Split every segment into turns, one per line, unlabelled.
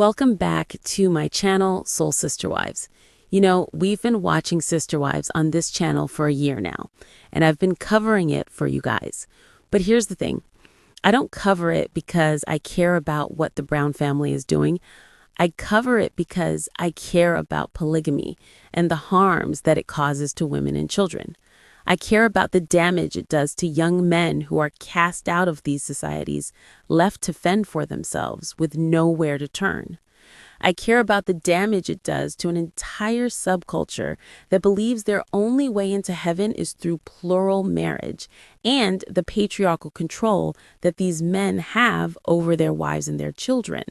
Welcome back to my channel, Soul Sister Wives. You know, we've been watching Sister Wives on this channel for a year now, and I've been covering it for you guys. But here's the thing. I don't cover it because I care about what the Brown family is doing. I cover it because I care about polygamy and the harms that it causes to women and children. I care about the damage it does to young men who are cast out of these societies, left to fend for themselves with nowhere to turn. I care about the damage it does to an entire subculture that believes their only way into heaven is through plural marriage and the patriarchal control that these men have over their wives and their children.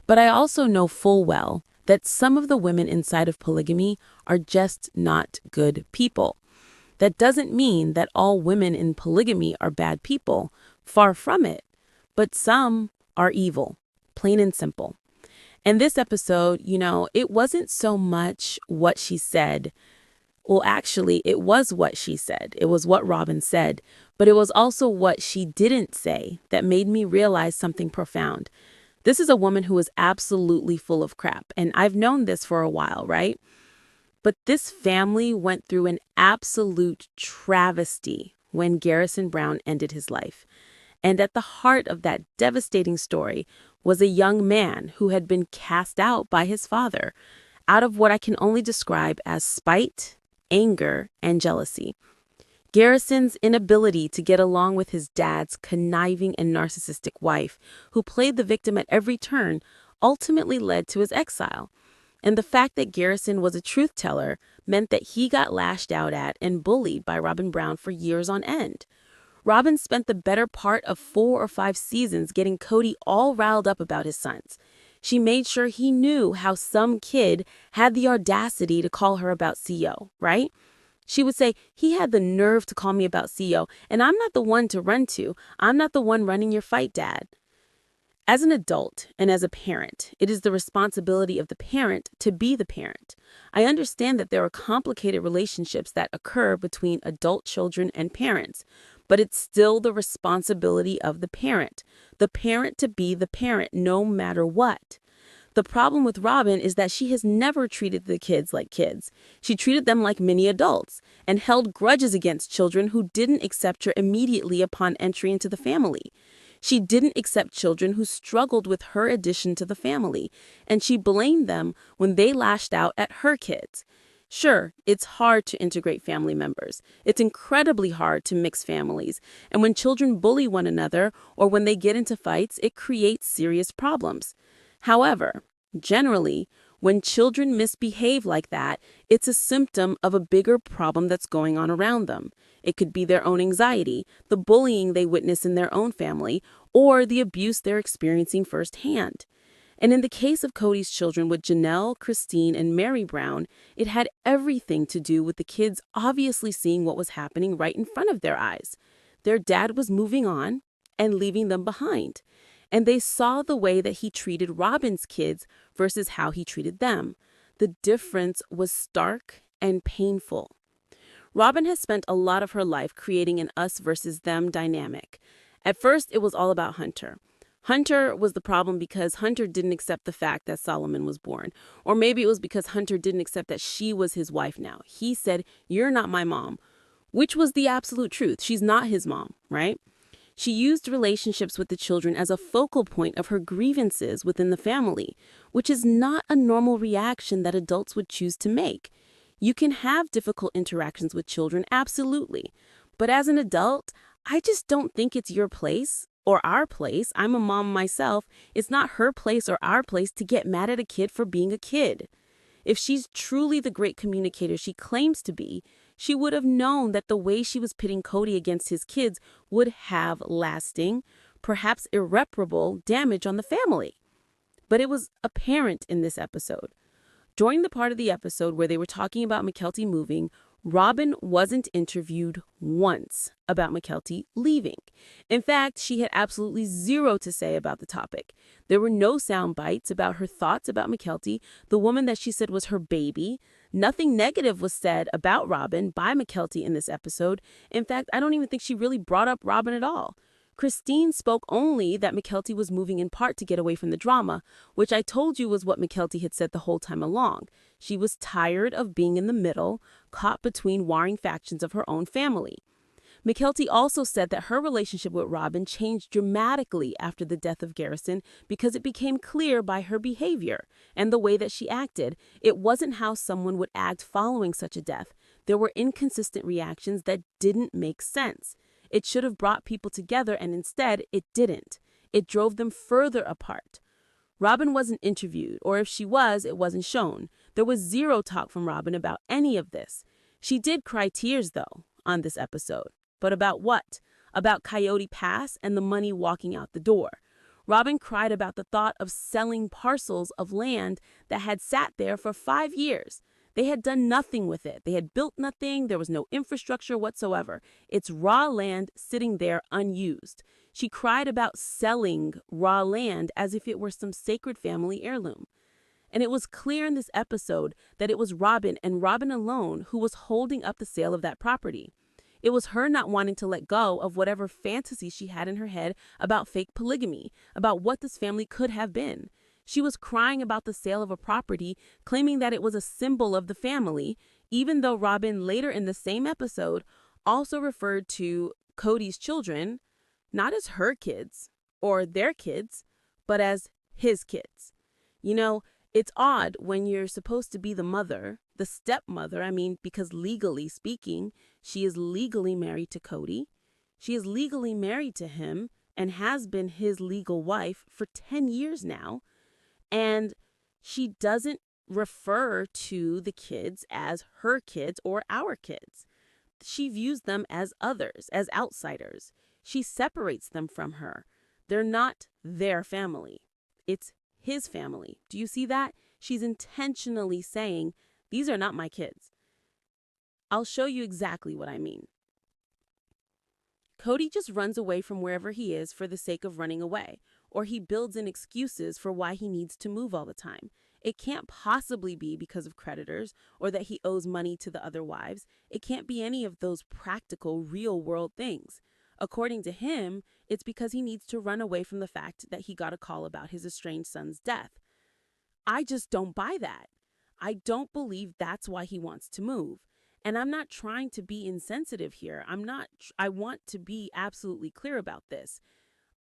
But I also know full well that some of the women inside of polygamy are just not good people. That doesn't mean that all women in polygamy are bad people. Far from it. But some are evil, plain and simple. And this episode, it wasn't so much what she said. Well, actually, it was what she said. It was what Robyn said. But it was also what she didn't say that made me realize something profound. This is a woman who is absolutely full of crap. And I've known this for a while, right? But this family went through an absolute travesty when Robyn Brown ended his life. And at the heart of that devastating story was a young man who had been cast out by his father out of what I can only describe as spite, anger, and jealousy. Garrison's inability to get along with his dad's conniving and narcissistic wife, who played the victim at every turn, ultimately led to his exile. And the fact that Garrison was a truth teller meant that he got lashed out at and bullied by Robyn Brown for years on end. Robyn spent the better part of 4 or 5 seasons getting Kody all riled up about his sons. She made sure he knew how some kid had the audacity to call her about CO, right? She would say, he had the nerve to call me about CO, and I'm not the one to run to. I'm not the one running your fight, Dad. As an adult and as a parent, it is the responsibility of the parent to be the parent. I understand that there are complicated relationships that occur between adult children and parents, but it's still the responsibility of the parent to be the parent no matter what. The problem with Robyn is that she has never treated the kids like kids. She treated them like mini adults and held grudges against children who didn't accept her immediately upon entry into the family. She didn't accept children who struggled with her addition to the family, and she blamed them when they lashed out at her kids. Sure, it's hard to integrate family members. It's incredibly hard to mix families, and when children bully one another or when they get into fights, it creates serious problems. However, generally, when children misbehave like that, it's a symptom of a bigger problem that's going on around them. It could be their own anxiety, the bullying they witness in their own family, or the abuse they're experiencing firsthand. And in the case of Kody's children with Janelle, Christine, and Mary Brown, it had everything to do with the kids obviously seeing what was happening right in front of their eyes. Their dad was moving on and leaving them behind. And they saw the way that he treated Robyn's kids versus how he treated them. The difference was stark and painful. Robyn has spent a lot of her life creating an us versus them dynamic. At first, it was all about Hunter. Hunter was the problem because Hunter didn't accept the fact that Solomon was born. Or maybe it was because Hunter didn't accept that she was his wife now. He said, "You're not my mom," which was the absolute truth. She's not his mom, right? She used relationships with the children as a focal point of her grievances within the family, which is not a normal reaction that adults would choose to make. You can have difficult interactions with children, absolutely. But as an adult, I just don't think it's your place or our place. I'm a mom myself. It's not her place or our place to get mad at a kid for being a kid. If she's truly the great communicator she claims to be, she would have known that the way she was pitting Kody against his kids would have lasting, perhaps irreparable damage on the family. But it was apparent in this episode. During the part of the episode where they were talking about Mykelti moving, Robyn wasn't interviewed once about Mykelti leaving. In fact, she had absolutely zero to say about the topic. There were no sound bites about her thoughts about Mykelti, the woman that she said was her baby. Nothing negative was said about Robyn by Mykelti in this episode. In fact, I don't even think she really brought up Robyn at all. Christine spoke only that Mykelti was moving in part to get away from the drama, which I told you was what Mykelti had said the whole time along. She was tired of being in the middle, caught between warring factions of her own family. Mykelti also said that her relationship with Robyn changed dramatically after the death of Garrison because it became clear by her behavior and the way that she acted. It wasn't how someone would act following such a death. There were inconsistent reactions that didn't make sense. It should have brought people together, and instead, it didn't. It drove them further apart. Robyn wasn't interviewed, or if she was, it wasn't shown. There was zero talk from Robyn about any of this. She did cry tears, though, on this episode. But about what? About Coyote Pass and the money walking out the door. Robyn cried about the thought of selling parcels of land that had sat there for 5 years. They had done nothing with it. They had built nothing. There was no infrastructure whatsoever. It's raw land sitting there unused. She cried about selling raw land as if it were some sacred family heirloom. And it was clear in this episode that it was Robyn and Robyn alone who was holding up the sale of that property. It was her not wanting to let go of whatever fantasy she had in her head about fake polygamy, about what this family could have been. She was crying about the sale of a property, claiming that it was a symbol of the family, even though Robyn later in the same episode also referred to Kody's children not as her kids or their kids, but as his kids. You know, it's odd when you're supposed to be the mother, the stepmother, because legally speaking, she is legally married to Kody. She is legally married to him and has been his legal wife for 10 years now. And she doesn't refer to the kids as her kids or our kids. She views them as others, as outsiders. She separates them from her. They're not their family. It's his family. Do you see that? She's intentionally saying, these are not my kids. I'll show you exactly what I mean. Kody just runs away from wherever he is for the sake of running away, or he builds in excuses for why he needs to move all the time. It can't possibly be because of creditors or that he owes money to the other wives. It can't be any of those practical, real-world things. According to him, it's because he needs to run away from the fact that he got a call about his estranged son's death. I just don't buy that. I don't believe that's why he wants to move. And I'm not trying to be insensitive here. I want to be absolutely clear about this.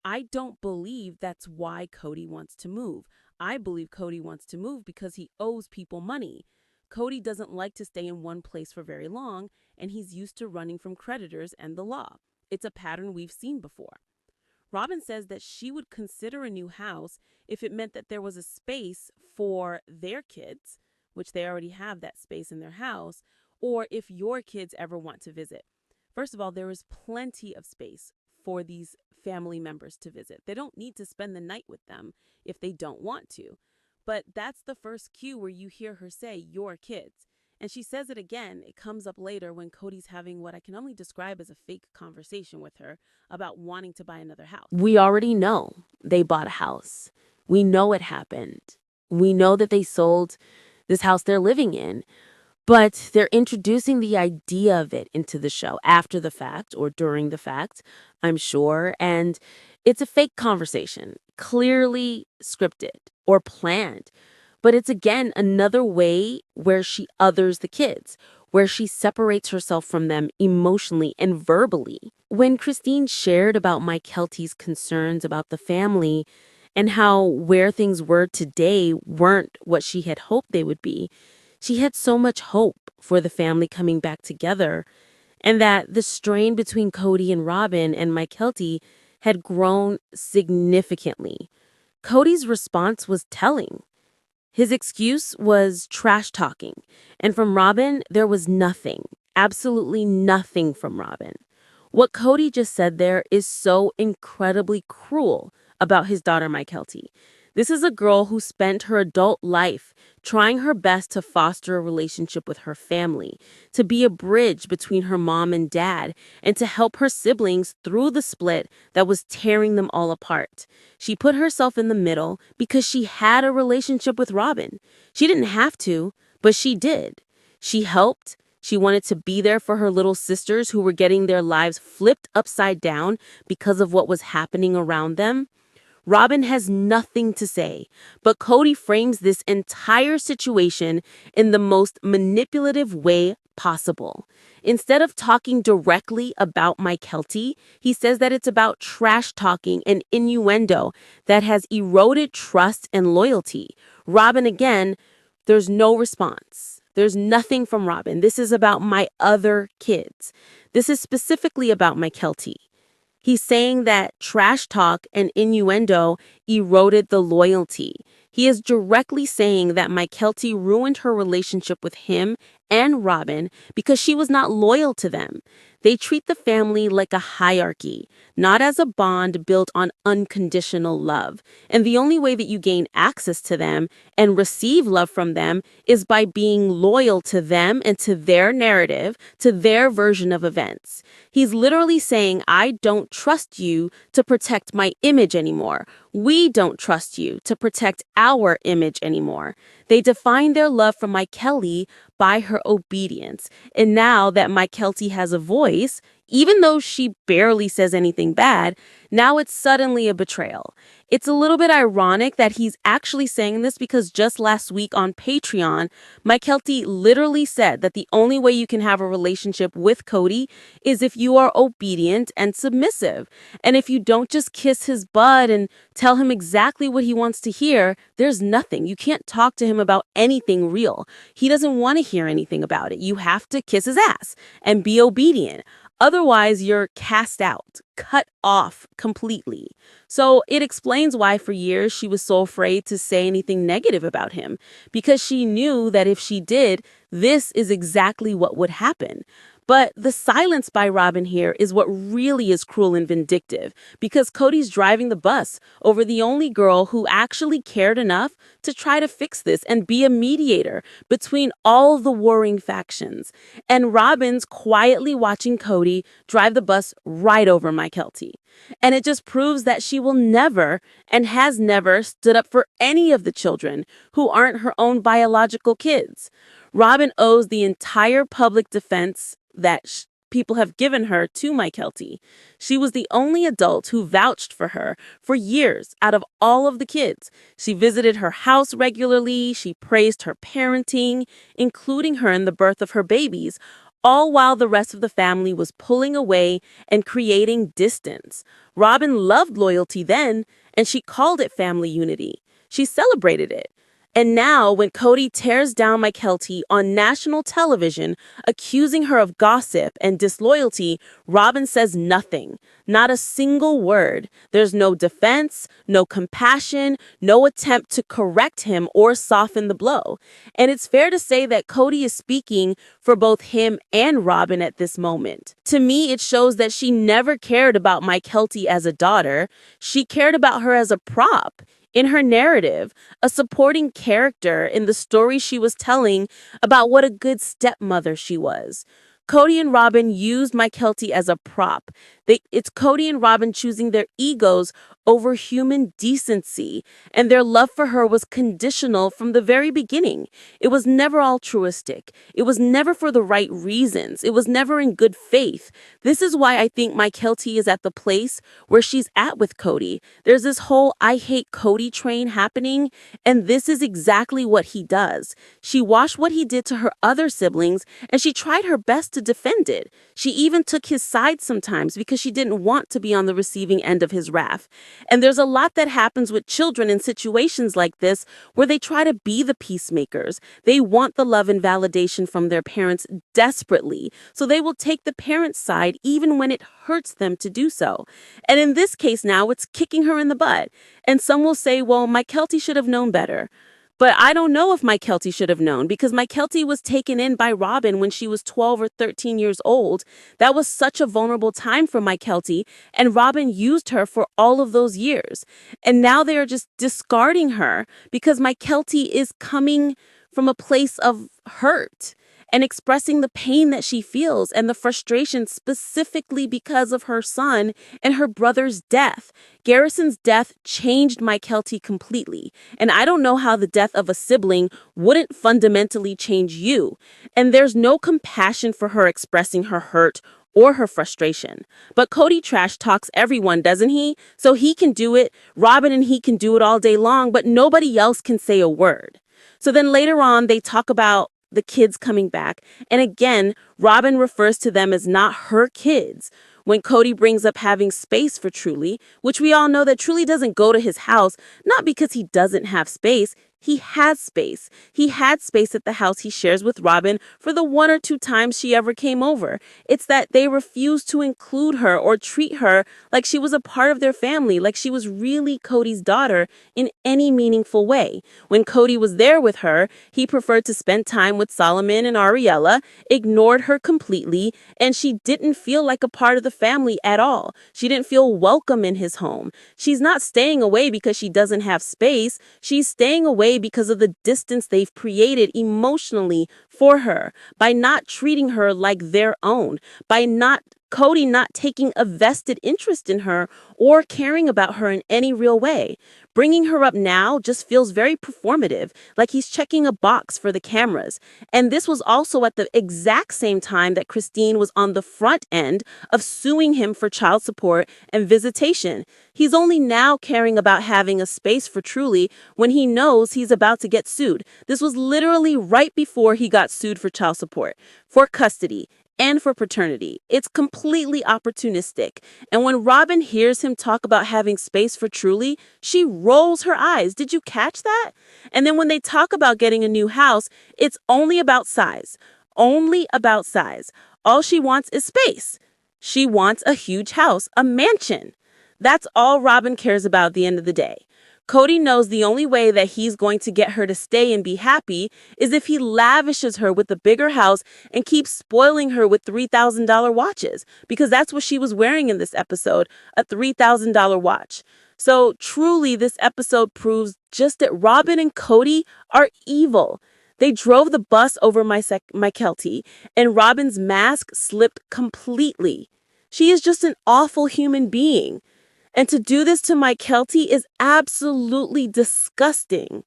I don't believe that's why Kody wants to move. I believe Kody wants to move because he owes people money. Kody doesn't like to stay in one place for very long, and he's used to running from creditors and the law. It's a pattern we've seen before. Robyn says that she would consider a new house if it meant that there was a space for their kids, which they already have that space in their house, or if your kids ever want to visit. First of all, there is plenty of space for these family members to visit. They don't need to spend the night with them if they don't want to. But that's the first cue where you hear her say, your kids. And she says it again. It comes up later when Kody's having what I can only describe as a fake conversation with her about wanting to buy another house. We already know they bought a house. We know it happened. We know that they sold this house they're living in. But they're introducing the idea of it into the show after the fact or during the fact, I'm sure. And it's a fake conversation, clearly scripted or planned. But it's, again, another way where she others the kids, where she separates herself from them emotionally and verbally. When Christine shared about Mykelti's concerns about the family and how where things were today weren't what she had hoped they would be, she had so much hope for the family coming back together, and that the strain between Kody and Robyn and Mykelti had grown significantly. Kody's response was telling. His excuse was trash talking, and from Robyn, there was nothing, absolutely nothing from Robyn. What Kody just said there is so incredibly cruel about his daughter Mykelti. This is a girl who spent her adult life trying her best to foster a relationship with her family, to be a bridge between her mom and dad, and to help her siblings through the split that was tearing them all apart. She put herself in the middle because she had a relationship with Robyn. She didn't have to, but she did. She helped, She wanted to be there for her little sisters who were getting their lives flipped upside down because of what was happening around them. Robyn has nothing to say, but Kody frames this entire situation in the most manipulative way possible. Instead of talking directly about Mykelti, he says that it's about trash talking and innuendo that has eroded trust and loyalty. Robyn, again, there's no response. There's nothing from Robyn. This is about my other kids. This is specifically about Mykelti. He's saying that trash talk and innuendo eroded the loyalty. He is directly saying that Mykelti ruined her relationship with him and Robyn because she was not loyal to them. They treat the family like a hierarchy, not as a bond built on unconditional love. And the only way that you gain access to them and receive love from them is by being loyal to them and to their narrative, to their version of events. He's literally saying, I don't trust you to protect my image anymore. We don't trust you to protect our image anymore. They define their love for Mykelti by her obedience. And now that Mykelti has a voice, even though she barely says anything bad, now it's suddenly a betrayal. It's a little bit ironic that he's actually saying this because just last week on Patreon, Mykelti literally said that the only way you can have a relationship with Kody is if you are obedient and submissive. And if you don't just kiss his butt and tell him exactly what he wants to hear, there's nothing. You can't talk to him about anything real. He doesn't want to hear anything about it. You have to kiss his ass and be obedient. Otherwise, you're cast out, cut off completely. So it explains why for years she was so afraid to say anything negative about him, because she knew that if she did, this is exactly what would happen. But the silence by Robyn here is what really is cruel and vindictive, because Kody's driving the bus over the only girl who actually cared enough to try to fix this and be a mediator between all the warring factions. And Robyn's quietly watching Kody drive the bus right over Mykelti. And it just proves that she will never and has never stood up for any of the children who aren't her own biological kids. Robyn owes the entire public defense that people have given her to Mykelti. She was the only adult who vouched for her for years out of all of the kids. She visited her house regularly. She praised her parenting, including her in the birth of her babies, all while the rest of the family was pulling away and creating distance. Robyn loved loyalty then, and she called it family unity. She celebrated it. And now, when Kody tears down Mykelti on national television, accusing her of gossip and disloyalty, Robyn says nothing, not a single word. There's no defense, no compassion, no attempt to correct him or soften the blow. And it's fair to say that Kody is speaking for both him and Robyn at this moment. To me, it shows that she never cared about Mykelti as a daughter. She cared about her as a prop in her narrative, a supporting character in the story she was telling about what a good stepmother she was. Kody and Robyn used Mykelti as a prop. It's Kody and Robyn choosing their egos over human decency, and their love for her was conditional from the very beginning. It was never altruistic. It was never for the right reasons. It was never in good faith. This is why I think Mykelti is at the place where she's at with Kody. There's this whole I hate Kody train happening, and this is exactly what he does. She watched what he did to her other siblings, and she tried her best to defend it. She even took his side sometimes because she didn't want to be on the receiving end of his wrath. And there's a lot that happens with children in situations like this where they try to be the peacemakers. They want the love and validation from their parents desperately, so they will take the parent's side even when it hurts them to do so. And in this case now, it's kicking her in the butt. And some will say, well, Mykelti should have known better. But I don't know if Mykelti should have known, because Mykelti was taken in by Robyn when she was 12 or 13 years old. That was such a vulnerable time for Mykelti, and Robyn used her for all of those years. And now they are just discarding her because Mykelti is coming from a place of hurt. and expressing the pain that she feels and the frustration specifically because of her son and her brother's death. Garrison's death changed Mykelti completely, and I don't know how the death of a sibling wouldn't fundamentally change you. And there's no compassion for her expressing her hurt or her frustration. But Kody trash talks everyone, doesn't he? So he can do it, Robyn and he can do it all day long, but nobody else can say a word. So then later on, they talk about the kids coming back. And again, Robyn refers to them as not her kids. When Kody brings up having space for Truly, which we all know that Truly doesn't go to his house, not because he doesn't have space. He has space. He had space at the house he shares with Robyn for the 1 or 2 times she ever came over. It's that they refuse to include her or treat her like she was a part of their family, like she was really Kody's daughter in any meaningful way. When Kody was there with her, he preferred to spend time with Solomon and Ariella, ignored her completely, and she didn't feel like a part of the family at all. She didn't feel welcome in his home. She's not staying away because she doesn't have space. She's staying away because of the distance they've created emotionally for her, by not treating her like their own, by Kody not taking a vested interest in her or caring about her in any real way. Bringing her up now just feels very performative, like he's checking a box for the cameras. And this was also at the exact same time that Christine was on the front end of suing him for child support and visitation. He's only now caring about having a space for Truly when he knows he's about to get sued. This was literally right before he got sued for child support, for custody, and for paternity. It's completely opportunistic. And when Robyn hears him talk about having space for Truly, she rolls her eyes. Did you catch that? And then when they talk about getting a new house, it's only about size. Only about size. All she wants is space. She wants a huge house, a mansion. That's all Robyn cares about at the end of the day. Kody knows the only way that he's going to get her to stay and be happy is if he lavishes her with a bigger house and keeps spoiling her with $3,000 watches, because that's what she was wearing in this episode, a $3,000 watch. So truly, this episode proves just that Robyn and Kody are evil. They drove the bus over Mykelti, and Robyn's mask slipped completely. She is just an awful human being. And to do this to Mykelti is absolutely disgusting.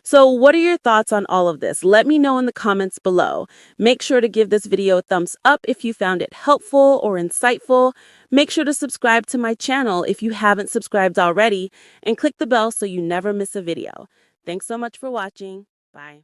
So what are your thoughts on all of this? Let me know in the comments below. Make sure to give this video a thumbs up if you found it helpful or insightful. Make sure to subscribe to my channel if you haven't subscribed already, and click the bell so you never miss a video. Thanks so much for watching. Bye.